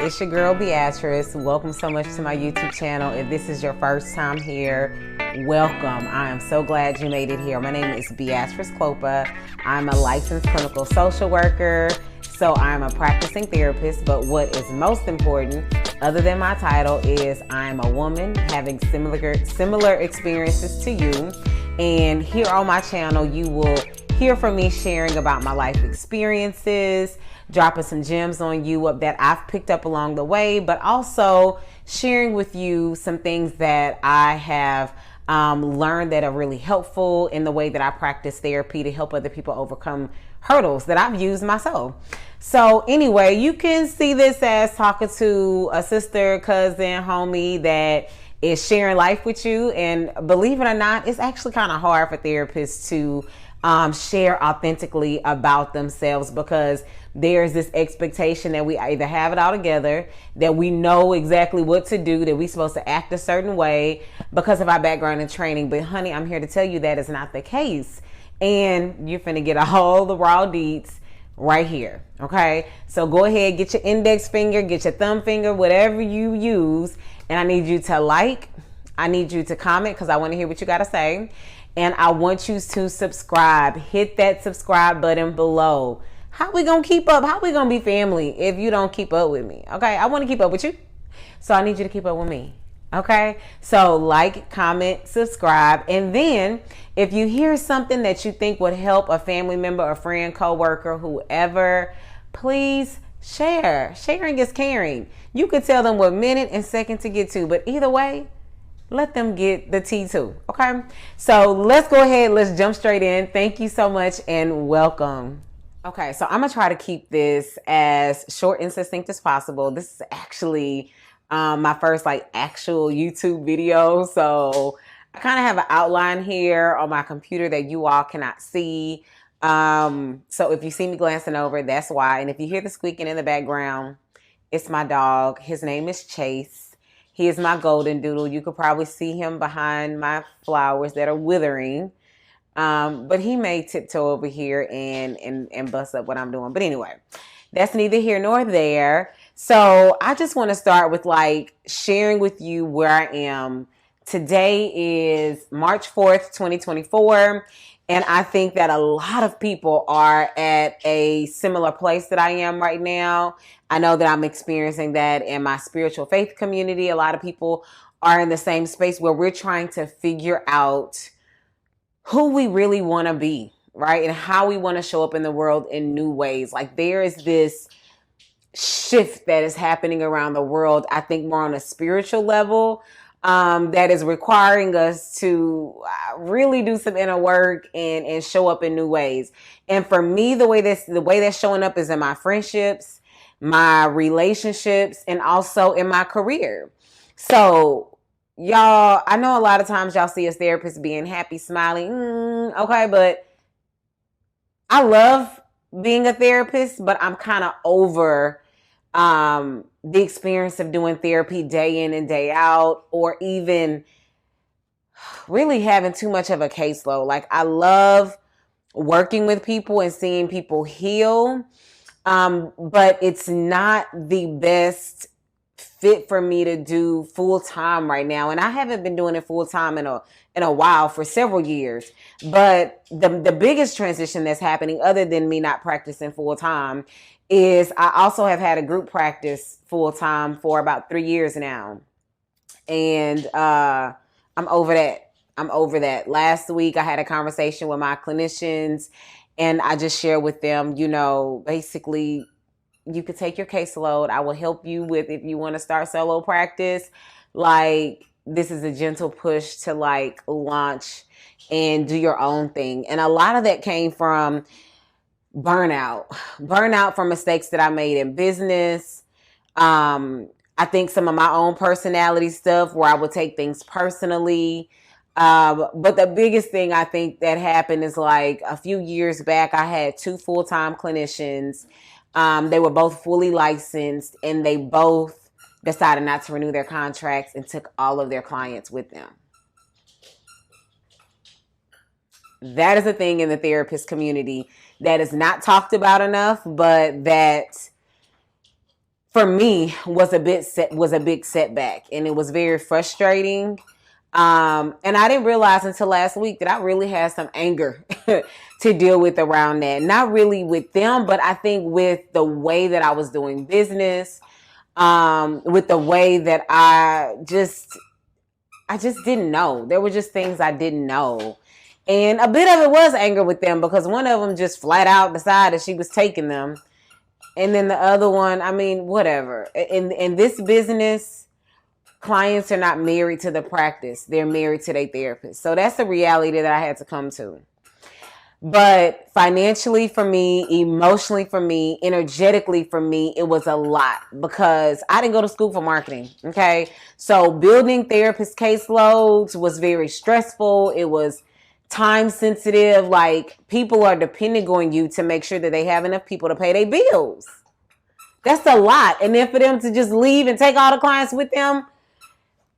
It's your girl Beatrice. Welcome so much to my YouTube channel. If this is your first time here, welcome. I am so glad you made it here. My name is Beatrice Klokpah. I'm a licensed clinical social worker, so I'm a practicing therapist, but what is most important, other than my title, is I'm a woman having similar experiences to you. And here on my channel, you will hear from me sharing about my life experiences, dropping some gems on you that I've picked up along the way, but also sharing with you some things that I have learned that are really helpful in the way that I practice therapy to help other people overcome hurdles that I've used myself. So anyway, you can see this as talking to a sister, cousin, homie that is sharing life with you. And believe it or not, it's actually kind of hard for therapists to share authentically about themselves, because there's this expectation that we either have it all together, that we know exactly what to do, that we're supposed to act a certain way because of our background and training. But honey, I'm here to tell you that is not the case. And you're finna get all the raw deets right here. Okay. So go ahead, get your index finger, get your thumb finger, whatever you use. And I need you to like, I need you to comment, because I want to hear what you got to say. And I want you to subscribe. Hit that subscribe button below. How we gonna keep up? How we gonna be family if you don't keep up with me? Okay, I want to keep up with you, so I need you to keep up with me. Okay, so like, comment, subscribe, and then if you hear something that you think would help a family member, a friend, coworker, whoever, please share. Sharing is caring. You could tell them what minute and second to get to, but either way, let them get the tea too. Okay, so let's go ahead. Let's jump straight in. Thank you so much and welcome. Okay, so I'm gonna try to keep this as short and succinct as possible. This is actually my first actual YouTube video, so I kind of have an outline here on my computer that you all cannot see. So if you see me glancing over, that's why. And if you hear the squeaking in the background, it's my dog. His name is Chase. He is my golden doodle. You could probably see him behind my flowers that are withering. But he may tiptoe over here and bust up what I'm doing. But anyway, that's neither here nor there. So I just want to start with sharing with you where I am. Today is March 4th, 2024. And I think that a lot of people are at a similar place that I am right now. I know that I'm experiencing that in my spiritual faith community. A lot of people are in the same space where we're trying to figure out who we really want to be, right? And how we want to show up in the world in new ways. There is this shift that is happening around the world, I think more on a spiritual level, that is requiring us to really do some inner work and show up in new ways. And for me, the way that's showing up is in my friendships, my relationships, and also in my career. So y'all, I know a lot of times y'all see us therapists being happy, smiling. Okay, but I love being a therapist, but I'm kind of over the experience of doing therapy day in and day out, or even really having too much of a caseload. I love working with people and seeing people heal, but it's not the best fit for me to do full time right now. And I haven't been doing it full time in a while, for several years. But the biggest transition that's happening, other than me not practicing full time, is I also have had a group practice full time for about 3 years now. And I'm over that. I'm over that. Last week I had a conversation with my clinicians, and I just shared with them, basically, you could take your caseload. I will help you with, if you want to start solo practice, this is a gentle push to launch and do your own thing. And a lot of that came from burnout from mistakes that I made in business. I think some of my own personality stuff where I would take things personally. But the biggest thing I think that happened is a few years back, I had 2 full-time clinicians. They were both fully licensed, and they both decided not to renew their contracts and took all of their clients with them. That is a thing in the therapist community that is not talked about enough, but that for me was a big setback, and it was very frustrating. And I didn't realize until last week that I really had some anger to deal with around that. Not really with them, but I think with the way that I was doing business, with the way that I just didn't know. There were just things I didn't know. And a bit of it was anger with them because one of them just flat out decided she was taking them. And then the other one, I mean, whatever. In this business, clients are not married to the practice. They're married to their therapist. So that's the reality that I had to come to. But financially for me, emotionally for me, energetically for me, it was a lot because I didn't go to school for marketing. Okay. So building therapist caseloads was very stressful. It was time sensitive. Like, people are depending on you to make sure that they have enough people to pay their bills. That's a lot. And then for them to just leave and take all the clients with them,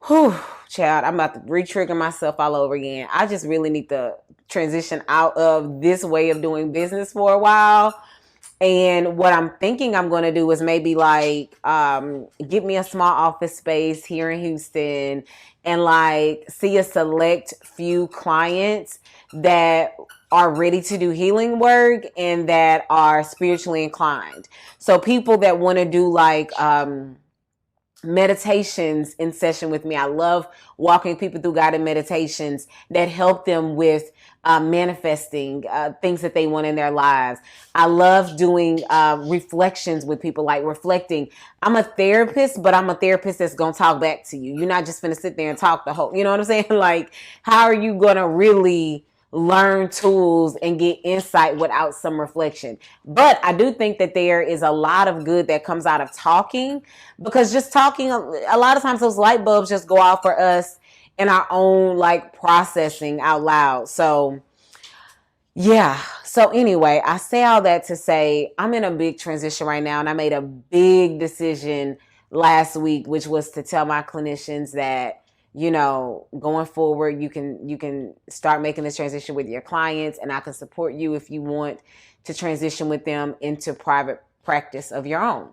whew, child, I'm about to re-trigger myself all over again. I just really need to transition out of this way of doing business for a while. And what I'm thinking I'm going to do is maybe like get me a small office space here in Houston and like see a select few clients that are ready to do healing work and that are spiritually inclined. So people that want to do like meditations in session with me. I love walking people through guided meditations that help them with manifesting things that they want in their lives. I love doing reflections with people, like reflecting. I'm a therapist, but I'm a therapist that's going to talk back to you. You're not just going to sit there and talk the whole, you know what I'm saying? Like, how are you going to really learn tools and get insight without some reflection? But I do think that there is a lot of good that comes out of talking, because just talking, a lot of times those light bulbs just go off for us in our own like processing out loud. So yeah. So anyway, I say all that to say I'm in a big transition right now, and I made a big decision last week, which was to tell my clinicians that, you know, going forward, you can start making this transition with your clients, and I can support you if you want to transition with them into private practice of your own.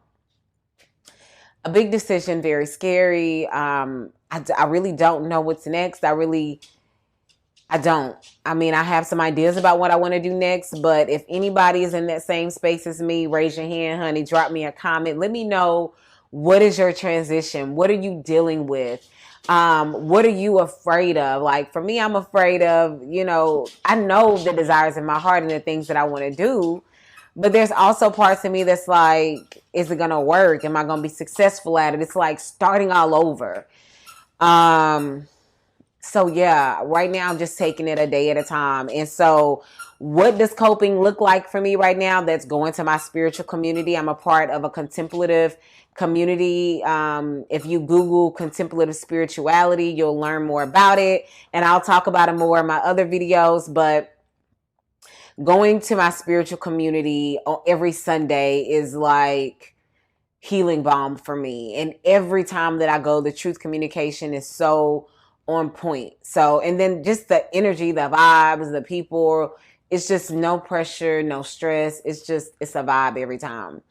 A big decision, very scary. I really don't know what's next. I don't. I mean, I have some ideas about what I want to do next, but if anybody is in that same space as me, raise your hand, honey, drop me a comment. Let me know, what is your transition? What are you dealing with? What are you afraid of? Like, for me, I'm afraid of, you know, I know the desires in my heart and the things that I want to do, but there's also parts of me that's like, is it going to work? Am I going to be successful at it? It's like starting all over. So yeah, right now I'm just taking it a day at a time. And so what does coping look like for me right now? That's going to my spiritual community. I'm a part of a contemplative community. If you Google contemplative spirituality, you'll learn more about it. And I'll talk about it more in my other videos. But going to my spiritual community every Sunday is like healing balm for me. And every time that I go, the truth communication is so on point. So, and then just the energy, the vibes, the people, it's just no pressure, no stress. It's a vibe every time.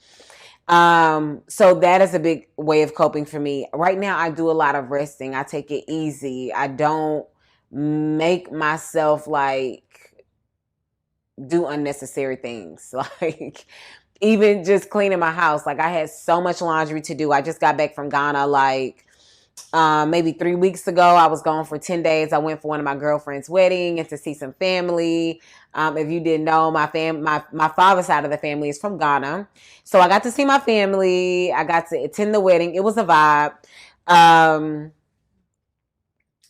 So that is a big way of coping for me. Right now, I do a lot of resting. I take it easy. I don't make myself like do unnecessary things. Like, even just cleaning my house. Like, I had so much laundry to do. I just got back from Ghana, like, maybe 3 weeks ago. I was gone for 10 days. I went for one of my girlfriend's wedding and to see some family. If you didn't know, my father's side of the family is from Ghana. So I got to see my family. I got to attend the wedding. It was a vibe.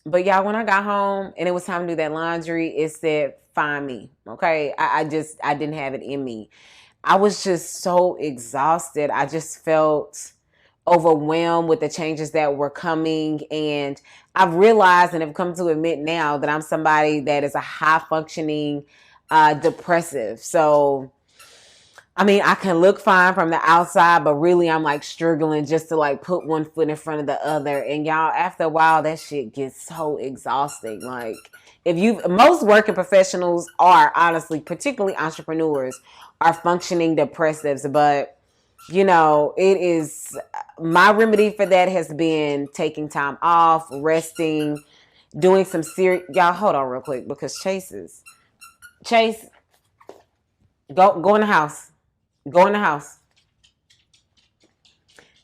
But y'all, when I got home and it was time to do that laundry, it said, find me. Okay. I didn't have it in me. I was just so exhausted. I just felt overwhelmed with the changes that were coming. And I've realized and have come to admit now that I'm somebody that is a high functioning depressive. So, I mean, I can look fine from the outside, but really I'm like struggling just to like put one foot in front of the other. And y'all, after a while, that shit gets so exhausting. Like, most working professionals are honestly, particularly entrepreneurs, are functioning depressives, but it is, my remedy for that has been taking time off, resting, doing some serious, y'all hold on real quick because Chase, go in the house. Go in the house.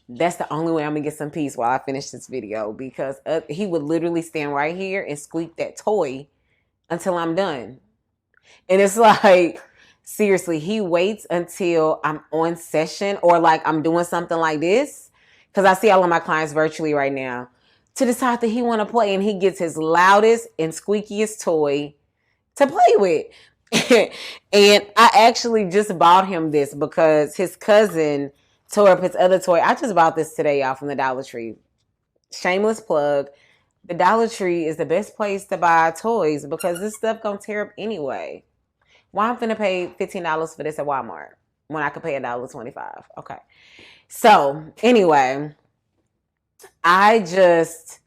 That's the only way I'm gonna get some peace while I finish this video, because he would literally stand right here and squeak that toy until I'm done. And it's like, seriously, he waits until I'm on session or like I'm doing something like this, because I see all of my clients virtually right now, to decide that he want to play, and he gets his loudest and squeakiest toy to play with. And I actually just bought him this because his cousin tore up his other toy. I just bought this today, y'all, from the Dollar Tree. Shameless plug. The Dollar Tree is the best place to buy toys because this stuff gonna tear up anyway. Why I'm finna pay $15 for this at Walmart when I could pay $1.25? Okay. So anyway, I'm just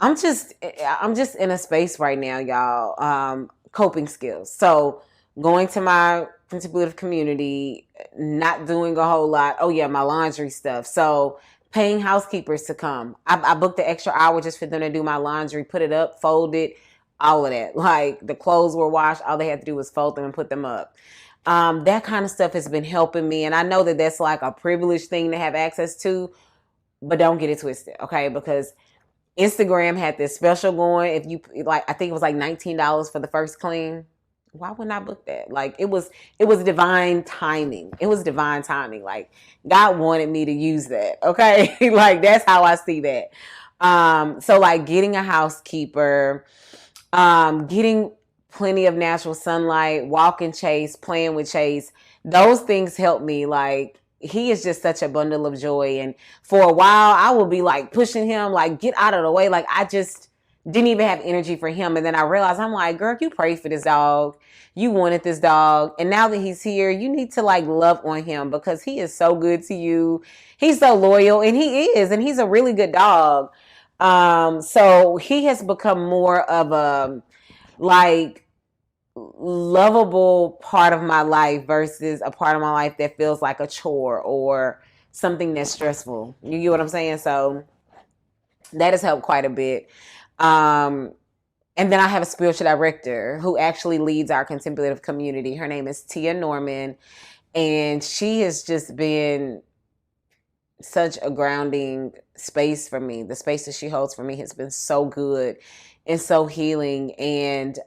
in a space right now, y'all. Coping skills. So going to my contemplative community, not doing a whole lot. Oh yeah, my laundry stuff. So paying housekeepers to come. I booked the extra hour just for them to do my laundry, put it up, fold it, all of that. Like the clothes were washed. All they had to do was fold them and put them up. That kind of stuff has been helping me. And I know that that's like a privileged thing to have access to, but don't get it twisted. Okay. Because Instagram had this special going. If you like, I think it was like $19 for the first clean. Why wouldn't I book that? Like it was divine timing. It was divine timing. Like God wanted me to use that. Okay. Like that's how I see that. So like getting a housekeeper, getting plenty of natural sunlight, walking Chase, playing with Chase, those things help me. Like he is just such a bundle of joy. And for a while I will be like pushing him, like get out of the way. Like I just didn't even have energy for him. And then I realized, I'm like, girl, you prayed for this dog. You wanted this dog. And now that he's here, you need to like love on him because he is so good to you. He's so loyal, and he is, and he's a really good dog. So he has become more of a like lovable part of my life versus a part of my life that feels like a chore or something that's stressful. You get what I'm saying? So that has helped quite a bit. And then I have a spiritual director who actually leads our contemplative community. Her name is Tia Norman, and she has just been such a grounding space for me. The space that she holds for me has been so good and so healing. And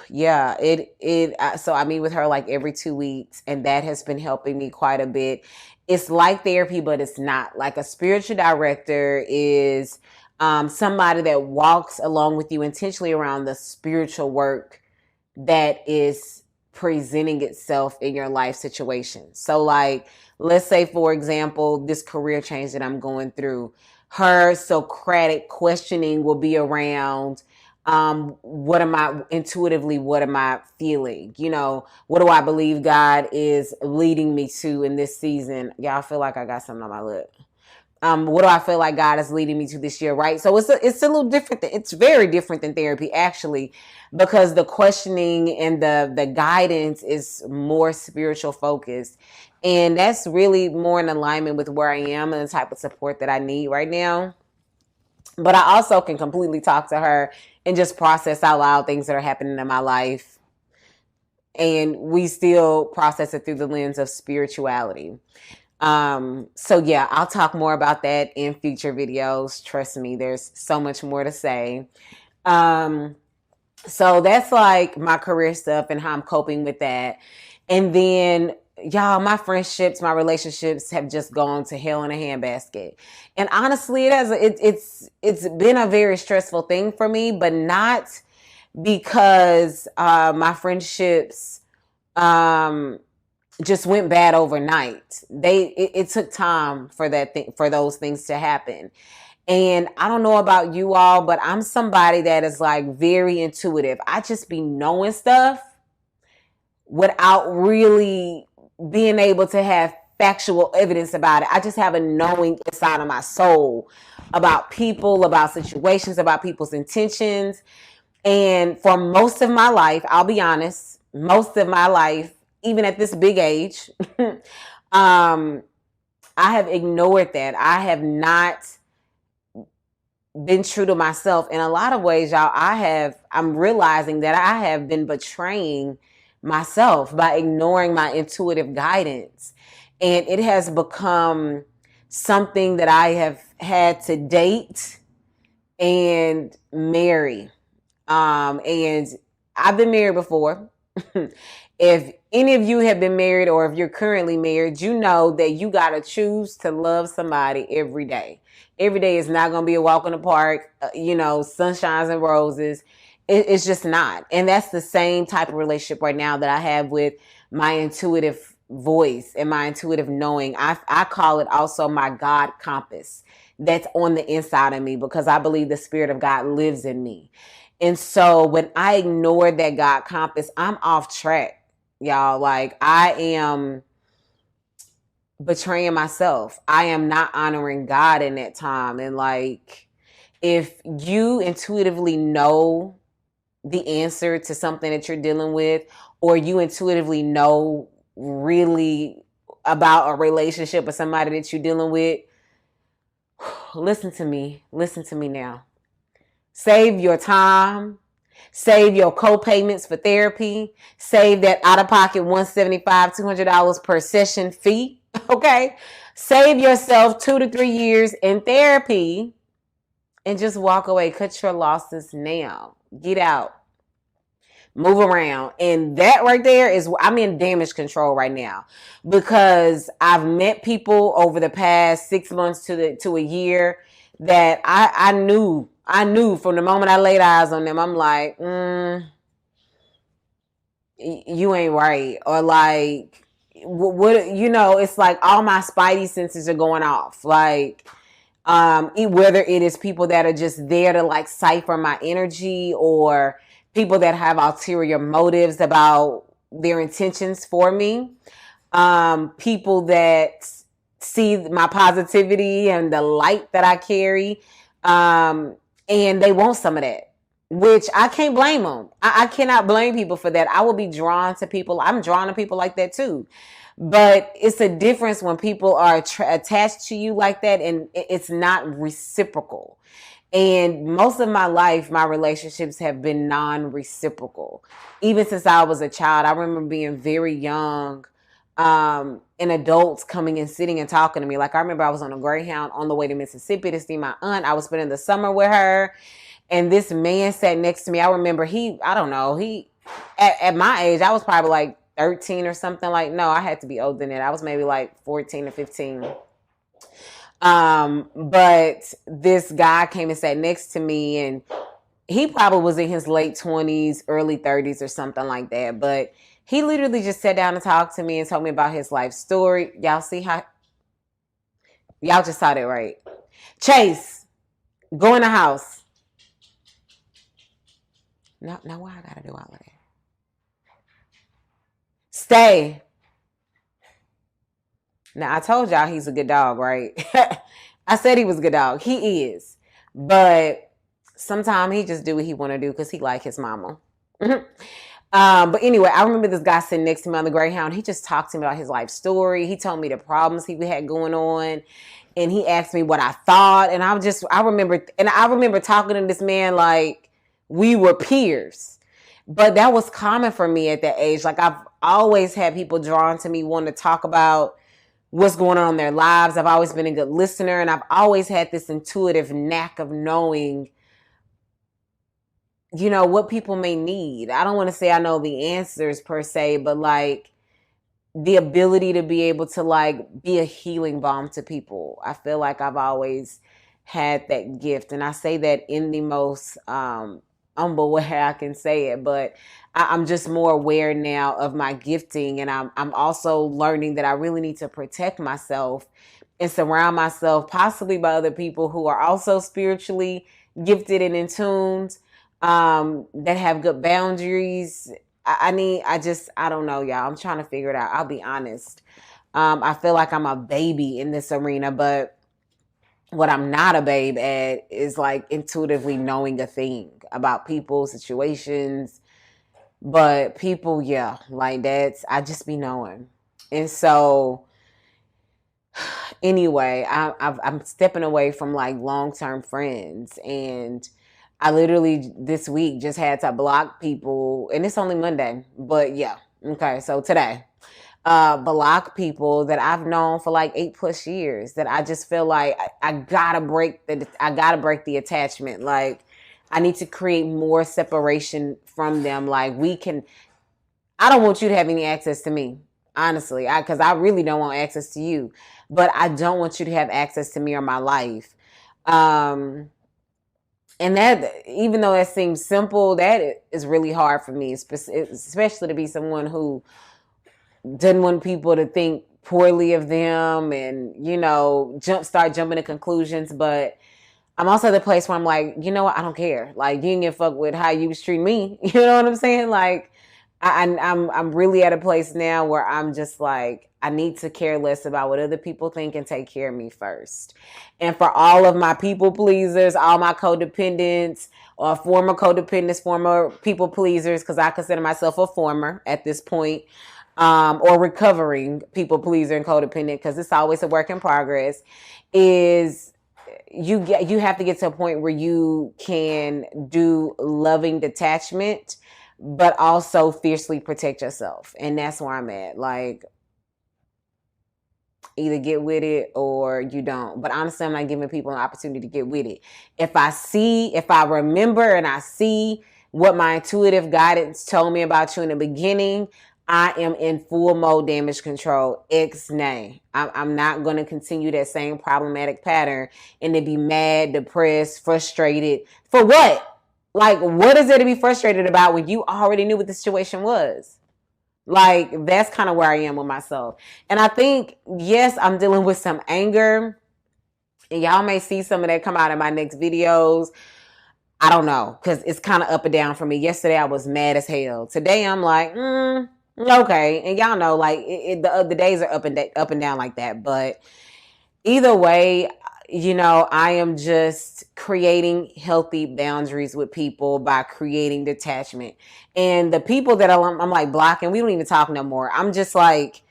yeah, so I meet with her like every 2 weeks, and that has been helping me quite a bit. It's like therapy, but it's not. Like a spiritual director is somebody that walks along with you intentionally around the spiritual work that is presenting itself in your life situation. So like, let's say, for example, this career change that I'm going through, her Socratic questioning will be around, what am I feeling? What do I believe God is leading me to in this season? Y'all feel like I got something on my lip. What do I feel like God is leading me to this year, right? So it's a little different. It's very different than therapy, actually, because the questioning and the guidance is more spiritual focused. And that's really more in alignment with where I am and the type of support that I need right now. But I also can completely talk to her and just process out loud things that are happening in my life. And we still process it through the lens of spirituality. So yeah, I'll talk more about that in future videos. Trust me, there's so much more to say. So that's like my career stuff and how I'm coping with that. And then y'all, my friendships, my relationships have just gone to hell in a handbasket. And honestly, it's been a very stressful thing for me, but not because my friendships just went bad overnight. It took time for those things to happen. And I don't know about you all, but I'm somebody that is like very intuitive. I just be knowing stuff without really being able to have factual evidence about it. I just have a knowing inside of my soul about people, about situations, about people's intentions. And for most of my life, I'll be honest, most of my life, even at this big age, I have ignored that. I have not been true to myself. In a lot of ways, y'all, I'm realizing that I have been betraying myself by ignoring my intuitive guidance. And it has become something that I have had to date and marry. And I've been married before. If any of you have been married or if you're currently married, you know that you got to choose to love somebody every day. Every day is not going to be a walk in the park, sunshines and roses. It's just not. And that's the same type of relationship right now that I have with my intuitive voice and my intuitive knowing. I call it also my God compass that's on the inside of me, because I believe the Spirit of God lives in me. And so when I ignore that God compass, I'm off track, y'all. Like, I am betraying myself. I am not honoring God in that time. And like, if you intuitively know the answer to something that you're dealing with, or you intuitively know really about a relationship with somebody that you're dealing with, listen to me now. Save your time. Save your co-payments for therapy. Save that out-of-pocket $175, $200 per session fee. Okay? Save yourself 2 to 3 years in therapy and just walk away. Cut your losses now. Get out. Move around. And that right there is, I'm in damage control right now, because I've met people over the past 6 months to a year that I knew from the moment I laid eyes on them, I'm like, you ain't right. Or like, what, it's like all my spidey senses are going off. Like, whether it is people that are just there to like cipher my energy, or people that have ulterior motives about their intentions for me. People that see my positivity and the light that I carry. And they want some of that, which I can't blame them. I cannot blame people for that. I will be drawn to people. I'm drawn to people like that too. But it's a difference when people are attached to you like that, and it's not reciprocal. And most of my life, my relationships have been non-reciprocal. Even since I was a child, I remember being very young, and adults coming and sitting and talking to me. Like, I remember I was on a Greyhound on the way to Mississippi to see my aunt. I was spending the summer with her, and this man sat next to me. I remember at my age, I was probably like 13 or something. Like, no, I had to be older than that. I was maybe like 14 or 15. But this guy came and sat next to me, and he probably was in his late 20s, early 30s or something like that. But he literally just sat down and talked to me and told me about his life story. Y'all see how, y'all just saw that, right? Chase, go in the house. Now why I gotta do all of that? Stay. Now, I told y'all he's a good dog, right? I said he was a good dog. He is. But sometimes he just do what he want to do because he like his mama. But anyway, I remember this guy sitting next to me on the Greyhound. He just talked to me about his life story. He told me the problems he had going on. And he asked me what I thought. And I remember talking to this man like we were peers. But that was common for me at that age. Like, I've always had people drawn to me wanting to talk about what's going on in their lives. I've always been a good listener, and I've always had this intuitive knack of knowing, what people may need. I don't want to say I know the answers per se, but like the ability to be able to like be a healing balm to people. I feel like I've always had that gift, and I say that in the most humble way I can say it, but I'm just more aware now of my gifting, and I'm also learning that I really need to protect myself and surround myself possibly by other people who are also spiritually gifted and in tune, that have good boundaries. I don't know, y'all. I'm trying to figure it out. I'll be honest. I feel like I'm a baby in this arena, but what I'm not a babe at is like intuitively knowing a thing about people, situations, But people, yeah, like I just be knowing. And so anyway, I'm stepping away from like long-term friends, and I literally this week just had to block people, and it's only Monday, but yeah. Okay, so today, block people that I've known for like 8+ years that I just feel like I gotta break the attachment. Like I need to create more separation from them. Like I don't want you to have any access to me, honestly, because I really don't want access to you, but I don't want you to have access to me or my life. Um, and that, even though that seems simple, that is really hard for me, especially to be someone who doesn't want people to think poorly of them and, start jumping to conclusions. But I'm also at the place where I'm like, you know what? I don't care. Like, you didn't give a fuck with how you was treating me. You know what I'm saying? Like, I'm really at a place now where I'm just like, I need to care less about what other people think and take care of me first. And for all of my people pleasers, all my codependents or former codependents, former people pleasers, because I consider myself a former at this point, or recovering people pleaser and codependent, because it's always a work in progress, is you have to get to a point where you can do loving detachment, but also fiercely protect yourself. And that's where I'm at. Like, either get with it or you don't. But honestly, I'm not giving people an opportunity to get with it. If I remember and I see what my intuitive guidance told me about you in the beginning, I am in full mode damage control. Ixnay. I'm not going to continue that same problematic pattern and to be mad, depressed, frustrated. For what? Like, what is there to be frustrated about when you already knew what the situation was? Like, that's kind of where I am with myself. And I think, yes, I'm dealing with some anger. And y'all may see some of that come out in my next videos. I don't know, because it's kind of up and down for me. Yesterday, I was mad as hell. Today, I'm like, okay. And y'all know, like, the days are up and down like that. But either way, I am just creating healthy boundaries with people by creating detachment. And the people that I'm like blocking, we don't even talk no more. I'm just like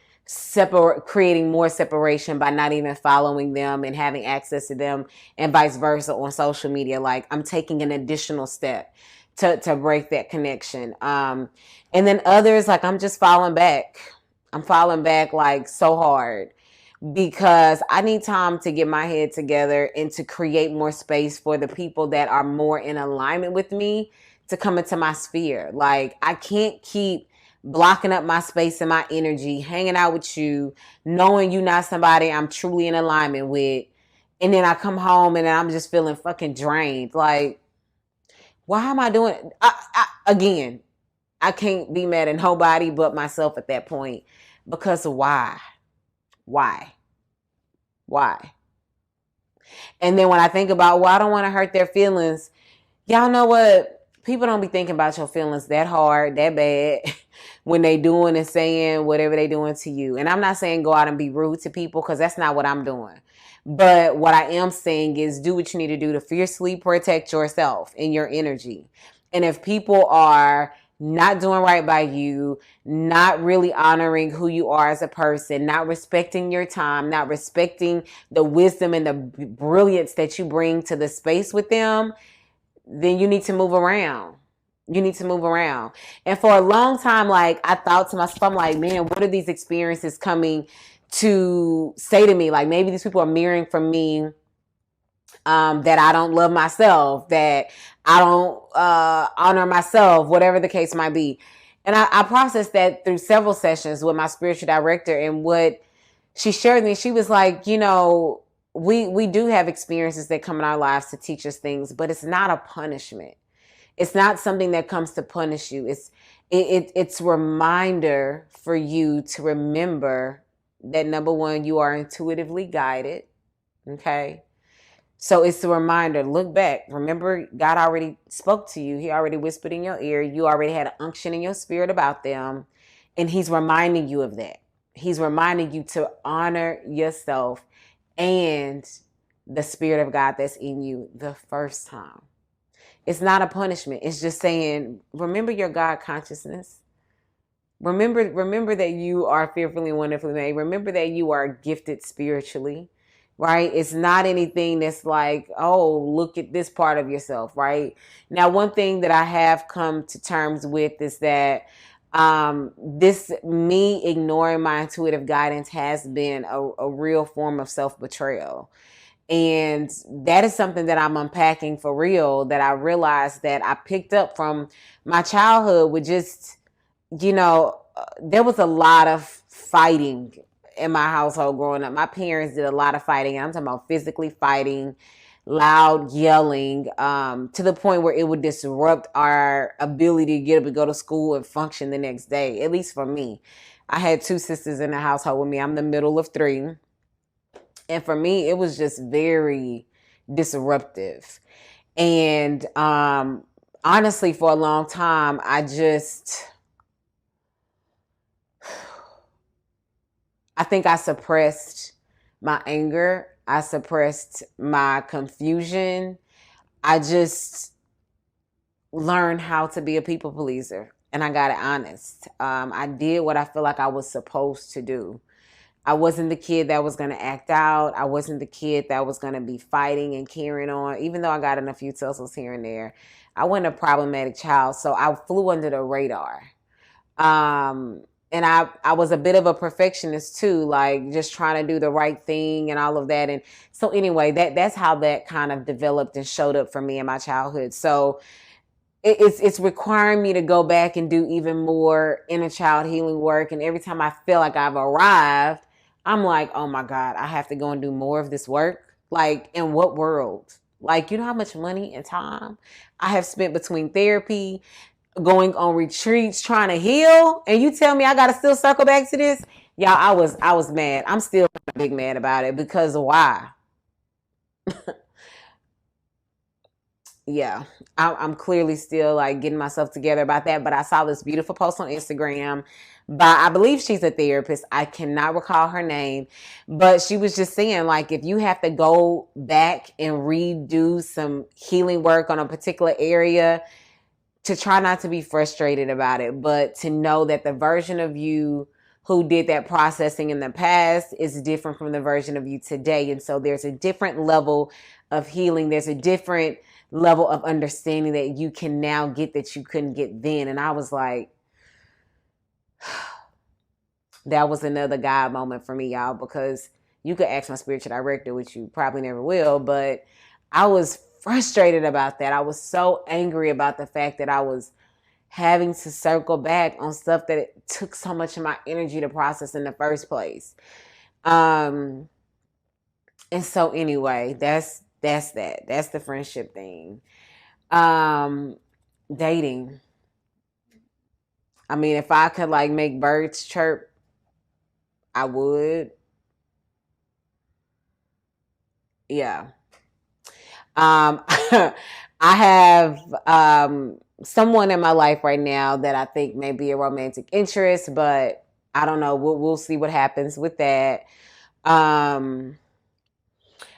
creating more separation by not even following them and having access to them, and vice versa on social media. Like, I'm taking an additional step to break that connection. And then others, like, I'm just falling back. I'm falling back like so hard, because I need time to get my head together and to create more space for the people that are more in alignment with me to come into my sphere. Like, I can't keep blocking up my space and my energy, hanging out with you, knowing you're not somebody I'm truly in alignment with. And then I come home and I'm just feeling fucking drained. Like, why am I doing it? Again, I can't be mad at nobody but myself at that point. Because why? Why? And then when I think about, well, I don't want to hurt their feelings, y'all know what? People don't be thinking about your feelings that hard, that bad, when they doing and saying whatever they doing to you. And I'm not saying go out and be rude to people, because that's not what I'm doing. But what I am saying is do what you need to do to fiercely protect yourself and your energy. And if people are not doing right by you, not really honoring who you are as a person, not respecting your time, not respecting the wisdom and the brilliance that you bring to the space with them, then you need to move around. You need to move around. And for a long time, like, I thought to myself, I'm like, man, what are these experiences coming to say to me? Like, maybe these people are mirroring from me, that I don't love myself, that I don't honor myself, whatever the case might be. And I processed that through several sessions with my spiritual director. And what she shared with me, she was like, we do have experiences that come in our lives to teach us things, but it's not a punishment. It's not something that comes to punish you. It's a reminder for you to remember that, number one, you are intuitively guided. Okay. So it's a reminder, look back. Remember, God already spoke to you. He already whispered in your ear. You already had an unction in your spirit about them. And he's reminding you of that. He's reminding you to honor yourself and the spirit of God that's in you the first time. It's not a punishment. It's just saying, remember your God consciousness. Remember that you are fearfully and wonderfully made. Remember that you are gifted spiritually, right? It's not anything that's like, oh, look at this part of yourself, right? Now, one thing that I have come to terms with is that this me ignoring my intuitive guidance has been a real form of self-betrayal. And that is something that I'm unpacking for real, that I realized that I picked up from my childhood with just, there was a lot of fighting in my household growing up. My parents did a lot of fighting. I'm talking about physically fighting, loud yelling, to the point where it would disrupt our ability to get up and go to school and function the next day, at least for me. I had 2 sisters in the household with me. I'm the middle of 3. And for me, it was just very disruptive. And honestly, for a long time, I think I suppressed my anger. I suppressed my confusion. I just learned how to be a people pleaser. And I got it honest. I did what I feel like I was supposed to do. I wasn't the kid that was going to act out. I wasn't the kid that was going to be fighting and carrying on. Even though I got in a few tussles here and there, I wasn't a problematic child. So I flew under the radar. And I was a bit of a perfectionist too, like just trying to do the right thing and all of that. And so anyway, that's how that kind of developed and showed up for me in my childhood. So it's requiring me to go back and do even more inner child healing work. And every time I feel like I've arrived, I'm like, oh my God, I have to go and do more of this work. Like, in what world? Like, you know how much money and time I have spent between therapy, going on retreats, trying to heal, and you tell me I gotta still circle back to this? Y'all, I was mad. I'm still big mad about it, because why? Yeah, I'm clearly still like getting myself together about that. But I saw this beautiful post on Instagram by, I believe she's a therapist. I cannot recall her name, but she was just saying, like, if you have to go back and redo some healing work on a particular area, to try not to be frustrated about it, but to know that the version of you who did that processing in the past is different from the version of you today. And so there's a different level of healing. There's a different level of understanding that you can now get that you couldn't get then. And I was like, that was another God moment for me, y'all, because you could ask my spiritual director, which you probably never will, but I was frustrated about that. I was so angry about the fact that I was having to circle back on stuff that it took so much of my energy to process in the first place. And so anyway, that's that. That's the friendship thing. Dating. I mean, if I could like make birds chirp, I would. Yeah. I have someone in my life right now that I think may be a romantic interest, but I don't know. We'll see what happens with that.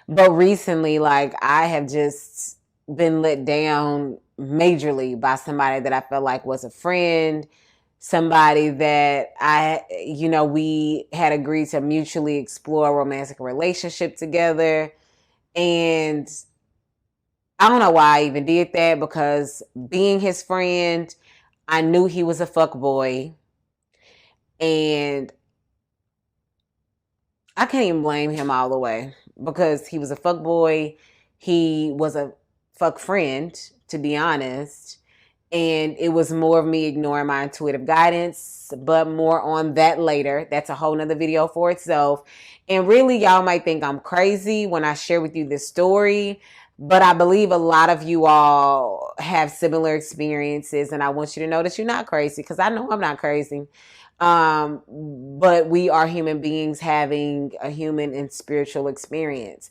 But recently, like, I have just been let down majorly by somebody that I felt like was a friend, somebody that we had agreed to mutually explore a romantic relationship together. And I don't know why I even did that, because being his friend, I knew he was a fuckboy. And I can't even blame him all the way, because he was a fuckboy. He was a fuck friend, to be honest. And it was more of me ignoring my intuitive guidance, but more on that later. That's a whole nother video for itself. And really, y'all might think I'm crazy when I share with you this story, but I believe a lot of you all have similar experiences, and I want you to know that you're not crazy, because I know I'm not crazy. But we are human beings having a human and spiritual experience,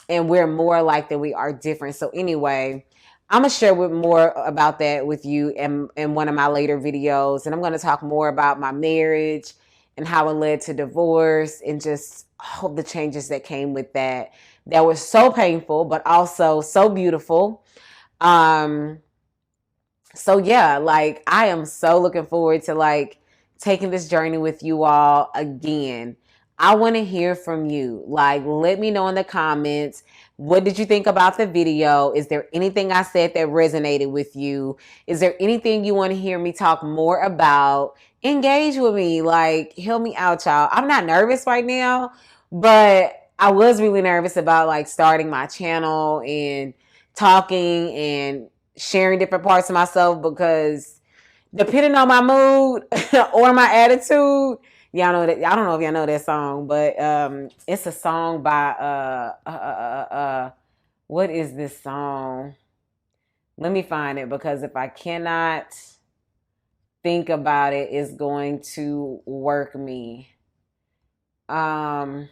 and we're more alike than we are different. So anyway, I'm going to share more about that with you in one of my later videos. And I'm going to talk more about my marriage and how it led to divorce, and just all the changes that came with that were so painful, but also so beautiful. Um, so yeah, like I am so looking forward to like taking this journey with you all again. I want to hear from you. Like, let me know in the comments. What did you think about the video? Is there anything I said that resonated with you? Is there anything you want to hear me talk more about? Engage with me. Like, help me out, y'all. I'm not nervous right now, but I was really nervous about like starting my channel and talking and sharing different parts of myself because depending on my mood or my attitude, y'all know that. I don't know if y'all know that song, but it's a song by what is this song? Let me find it because if I cannot think about it, it's going to work me. I'm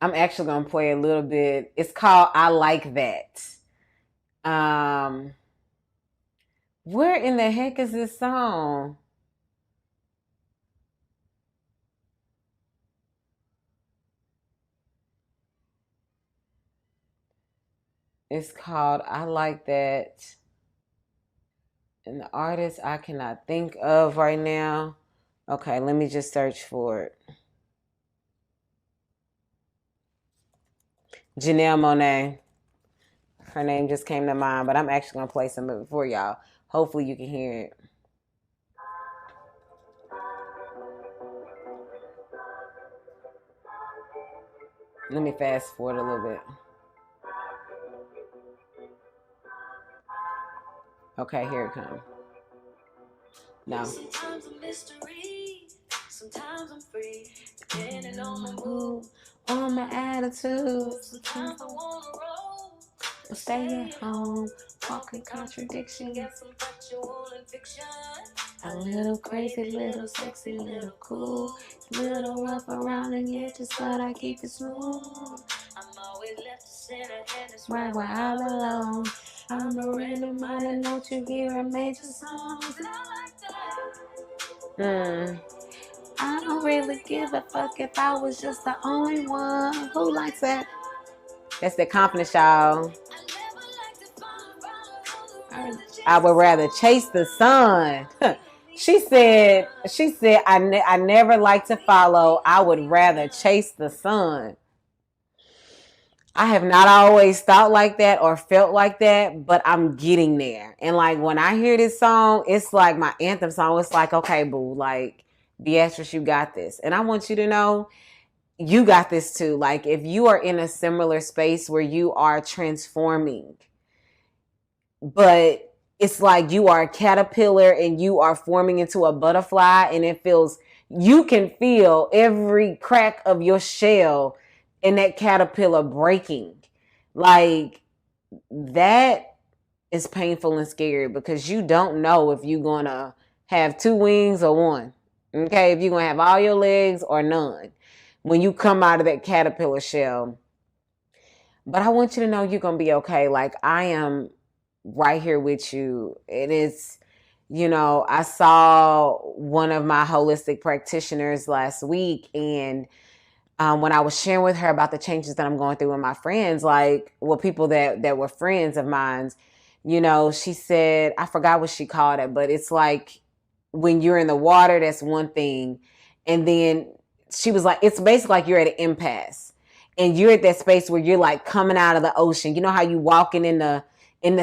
actually gonna play a little bit. It's called "I Like That." Where in the heck is this song? It's called I Like That. And the artist I cannot think of right now. Okay, let me just search for it. Janelle Monáe. Her name just came to mind, but I'm actually going to play some of it for y'all. Hopefully you can hear it. Let me fast forward a little bit. Okay, here it comes. No. Sometimes a mystery, sometimes I'm free, depending on my mood, on my attitude. Sometimes I wanna roll, but stay at home, walking contradiction. Get some factual and fiction. A little crazy, little sexy, little cool, little rough around the edges, but I keep it smooth. I'm always left to center, and it's right where I belong. I'm a random mind, don't you hear a major song? I don't really give a fuck if I was just the only one who likes it. That's the confidence, y'all. I would rather chase the sun. She said, I never like to follow. I would rather chase the sun. I have not always thought like that or felt like that, but I'm getting there. And like when I hear this song, it's like my anthem song. It's like, okay, boo, like Beatrice, you got this. And I want you to know you got this too. Like if you are in a similar space where you are transforming, but it's like you are a caterpillar and you are forming into a butterfly, and it feels, you can feel every crack of your shell in that caterpillar breaking. Like that is painful and scary because you don't know if you're gonna have two wings or one. Okay, if you're gonna have all your legs or none when you come out of that caterpillar shell. But I want you to know you're gonna be okay. Like I am right here with you. It is, I saw one of my holistic practitioners last week, and when I was sharing with her about the changes that I'm going through with my friends, like, well, people that were friends of mine, she said, I forgot what she called it, but it's like when you're in the water, that's one thing. And then she was like, it's basically like you're at an impasse and you're at that space where you're like coming out of the ocean. You know how you walking in the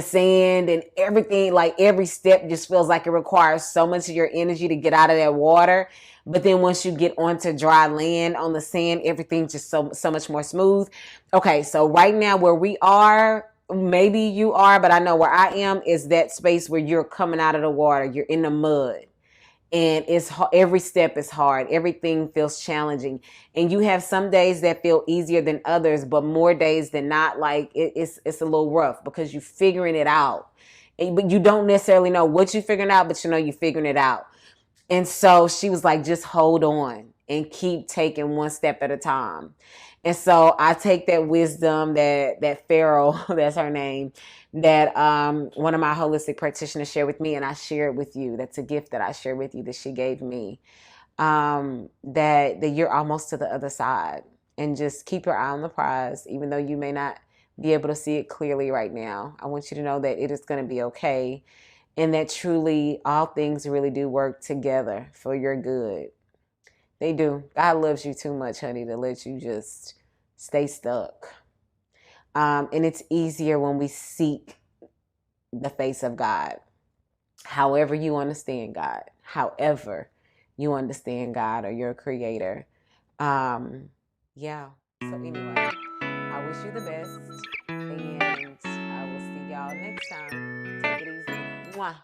sand and everything, like every step just feels like it requires so much of your energy to get out of that water. But then once you get onto dry land on the sand, everything's just so much more smooth. Okay, so right now where we are, maybe you are, but I know where I am is that space where you're coming out of the water, you're in the mud. And it's every step is hard. Everything feels challenging. And you have some days that feel easier than others, but more days than not, like it's a little rough because you're figuring it out. But you don't necessarily know what you're figuring out, but you're figuring it out. And so she was like, just hold on and keep taking one step at a time. And so I take that wisdom that Pharaoh, that's her name, that one of my holistic practitioners shared with me, and I share it with you. That's a gift that I share with you that she gave me. That you're almost to the other side, and just keep your eye on the prize, even though you may not be able to see it clearly right now. I want you to know that it is going to be okay, and that truly all things really do work together for your good. They do. God loves you too much, honey, to let you just stay stuck. And it's easier when we seek the face of God. However you understand God, however you understand God or your creator. Yeah. So anyway, I wish you the best, and I will see y'all next time. Take it easy. Mwah.